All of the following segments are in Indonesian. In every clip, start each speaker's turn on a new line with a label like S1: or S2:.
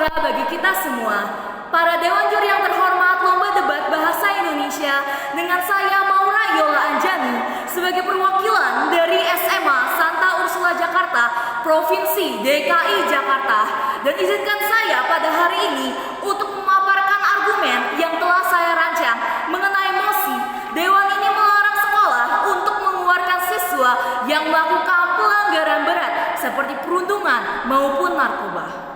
S1: berharga bagi kita semua. Para Dewan Juri yang terhormat Lomba Debat Bahasa Indonesia dengan saya Maura Yola Anjani sebagai perwakilan dari SMA Santa Ursula Jakarta, Provinsi DKI Jakarta. Dan izinkan saya pada hari ini untuk memaparkan argumen yang telah saya rancang mengenai mosi Dewan ini melarang sekolah untuk mengeluarkan siswa yang melakukan pelanggaran berat seperti perundungan maupun narkoba.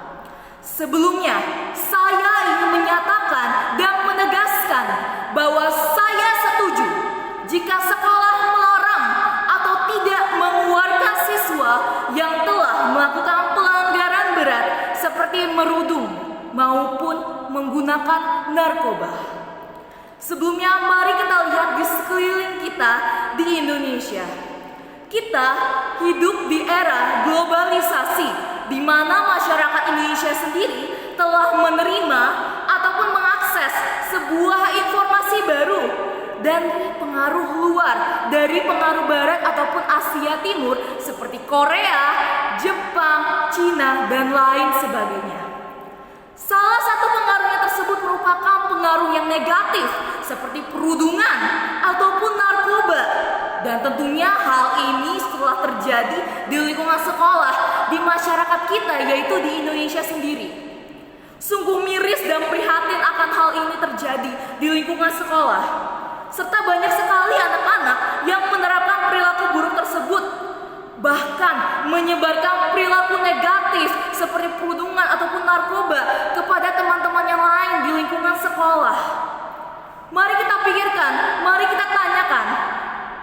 S1: Sebelumnya, saya ingin menyatakan dan menegaskan bahwa saya setuju jika sekolah melarang atau tidak mengeluarkan siswa yang telah melakukan pelanggaran berat seperti merudung maupun menggunakan narkoba. Sebelumnya, mari kita lihat di sekeliling kita di Indonesia. Kita hidup di era globalisasi di mana masyarakat Indonesia sendiri telah menerima ataupun mengakses sebuah informasi baru dan pengaruh luar dari pengaruh barat ataupun Asia Timur seperti Korea, Jepang, Cina, dan lain sebagainya. Salah satu pengaruhnya tersebut merupakan pengaruh yang negatif seperti perundungan ataupun narkoba. Dan tentunya hal ini setelah terjadi di lingkungan sekolah di masyarakat kita, yaitu di Indonesia sendiri. Sungguh miris dan prihatin akan hal ini terjadi di lingkungan sekolah. Serta banyak sekali anak-anak yang menerapkan perilaku buruk tersebut. Bahkan menyebarkan perilaku negatif seperti perundungan ataupun narkoba kepada teman-teman yang lain di lingkungan sekolah. Mari kita pikirkan, mari kita tanyakan.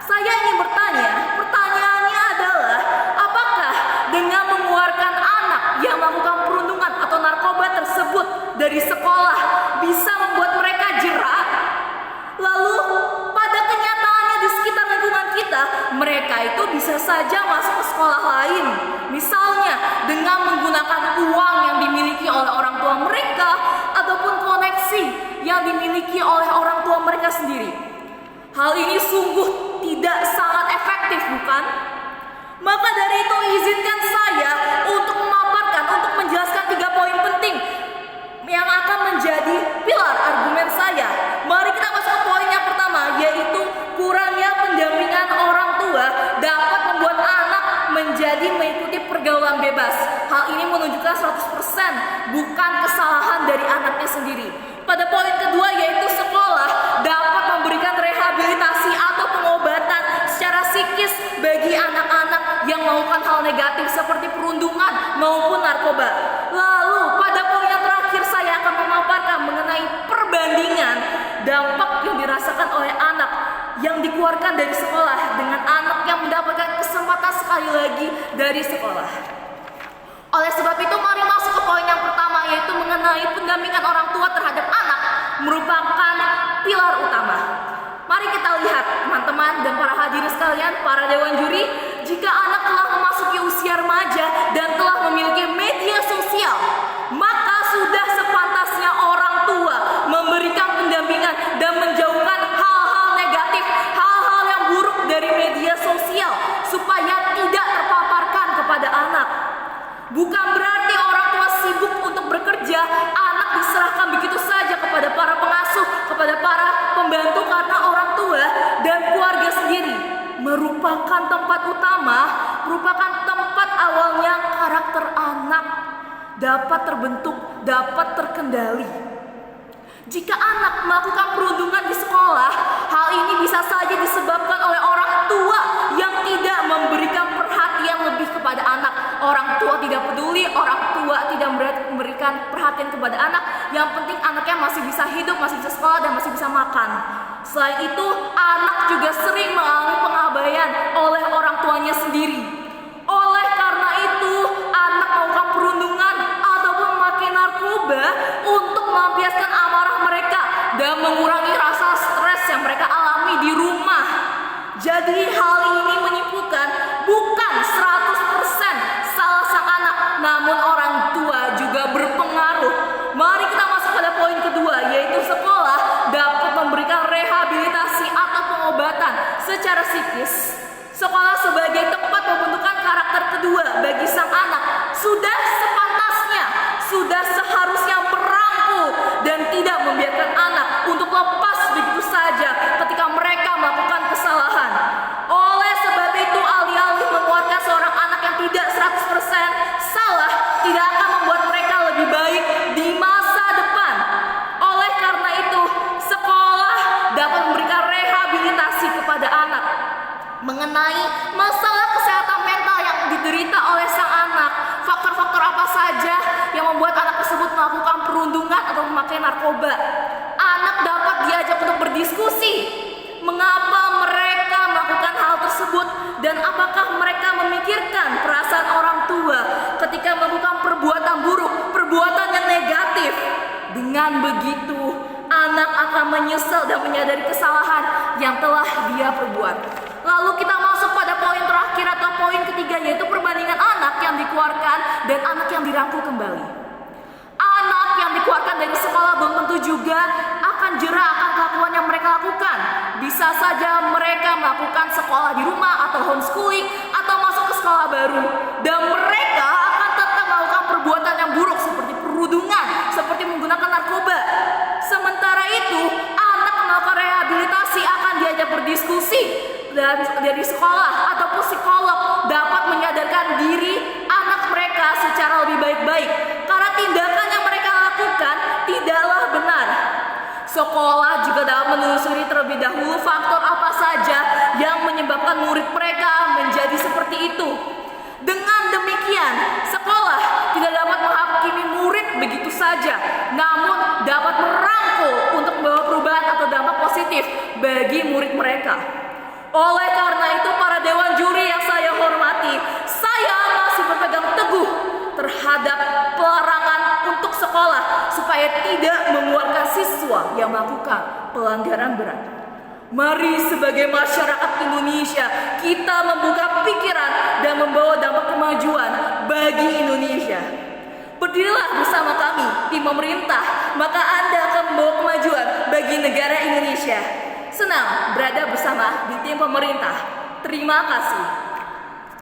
S1: Saya ingin bertanya, pertanyaannya adalah apakah dengan mengeluarkan anak yang melakukan perundungan atau narkoba tersebut dari sekolah bisa membuat mereka jerak? Lalu pada kenyataannya di sekitar lingkungan kita, mereka itu bisa saja masuk ke sekolah lain. Misalnya dengan menggunakan uang yang dimiliki oleh orang tua mereka ataupun koneksi yang dimiliki oleh orang tua mereka sendiri. Hal ini sungguh tidak sangat efektif, bukan? Maka dari itu izinkan saya untuk memaparkan, untuk menjelaskan 3 poin penting yang akan menjadi pilar argumen saya. Mari kita masuk ke poin yang pertama, yaitu kurangnya pendampingan orang tua dapat membuat anak menjadi mengikuti pergaulan bebas. Hal ini menunjukkan 100% bukan kesalahan dari anaknya sendiri. Pada poin kedua, yaitu sekolah dapat memberikan rehabilitasi atau pengobatan secara psikis bagi anak-anak yang melakukan hal negatif seperti perundungan maupun narkoba. Lalu pada poin yang terakhir saya akan memaparkan mengenai perbandingan dampak yang dirasakan oleh anak yang dikeluarkan dari sekolah dengan anak yang mendapatkan kesempatan sekali lagi dari sekolah. Oleh sebab itu, mari masuk ke poin yang pertama, yaitu mengenai pendampingan orang tua terhadap anak merupakan pilar utama. Mari kita lihat teman-teman dan para hadirin sekalian, para dewan juri, jika anak telah memasuki usia remaja dan telah memiliki media sosial, maka sudah sepantasnya orang tua memberikan pendampingan dan menjauhkan hal-hal negatif, hal-hal yang buruk dari media sosial supaya tidak terpaparkan kepada anak. Bukan berarti orang tua sibuk untuk bekerja, anak diserahkan begitu saja kepada para pengasuh, kepada para pembantu, karena orang tua dan keluarga sendiri merupakan tempat utama, merupakan tempat awalnya karakter anak dapat terbentuk, dapat terkendali. Jika anak melakukan perundungan di sekolah, hal ini bisa saja disebabkan oleh orang tua yang tidak memberikan perhatian lebih kepada anak. Orang tua tidak peduli, orang tua tidak memberikan perhatian kepada anak. Yang penting anaknya masih bisa hidup, masih bisa sekolah, dan masih bisa makan. Selain itu, anak juga sering mengalami pengabaian oleh orang tuanya sendiri. Oleh karena itu, anak melakukan perundungan ataupun memakai narkoba untuk melampiaskan amarah mereka dan mengurangi rasa stres yang mereka alami di rumah. Jadi hal ini menyimpulkan bukan 100% salah sang anak, namun orang tua juga berpengaruh. Mari kita masuk pada poin kedua, yaitu sekolah dapat memberikan rehabilitasi atau pengobatan secara psikis. Sekolah sebagai tempat pembentukan karakter kedua bagi sang anak sudah sepantasnya, sudah seharusnya salah tidak akan membuat mereka lebih baik di masa depan. Oleh karena itu, sekolah dapat memberikan rehabilitasi kepada anak mengenai masalah kesehatan mental yang diderita oleh sang anak. Faktor-faktor apa saja yang membuat anak tersebut melakukan perundungan atau memakai narkoba. Anak dapat diajak untuk berdiskusi mengapa mereka melakukan hal tersebut dan apakah mereka memikirkan perasaan orang tua ketika melakukan perbuatan buruk, perbuatan yang negatif. Dengan begitu, anak akan menyesal dan menyadari kesalahan yang telah dia perbuat. Lalu kita masuk pada poin terakhir atau poin ketiga, yaitu perbandingan anak yang dikeluarkan dan anak yang dirangkul kembali. Anak yang dikeluarkan dari sekolah belum tentu juga akan jera akan kelakuan yang mereka lakukan. Bisa saja mereka melakukan sekolah di rumah atau homeschooling atau masuk ke sekolah baru, dan mereka akan tetap melakukan perbuatan yang buruk seperti perundungan, seperti menggunakan narkoba. Sementara itu, anak melakukan rehabilitasi akan diajak berdiskusi dan dari sekolah ataupun psikolog dapat menyadarkan diri anak mereka secara lebih baik-baik karena tindakan yang mereka lakukan tidaklah benar. Sekolah juga dapat menelusuri terlebih dahulu faktor apa saja yang menyebabkan murid mereka menjadi seperti itu. Dengan demikian, sekolah tidak dapat menghakimi murid begitu saja, namun dapat merangkul untuk membawa perubahan atau dampak positif bagi murid mereka. Oleh karena itu, para dewan juri yang saya hormati, saya masih berpegang teguh terhadap pelarangan untuk sekolah supaya tidak mengeluarkan siswa yang melakukan pelanggaran berat. Mari sebagai masyarakat Indonesia kita membuka pikiran dan membawa dampak kemajuan bagi Indonesia. Berdirilah bersama kami, tim pemerintah, maka Anda akan membawa kemajuan bagi negara Indonesia. Senang berada bersama di tim pemerintah. Terima kasih.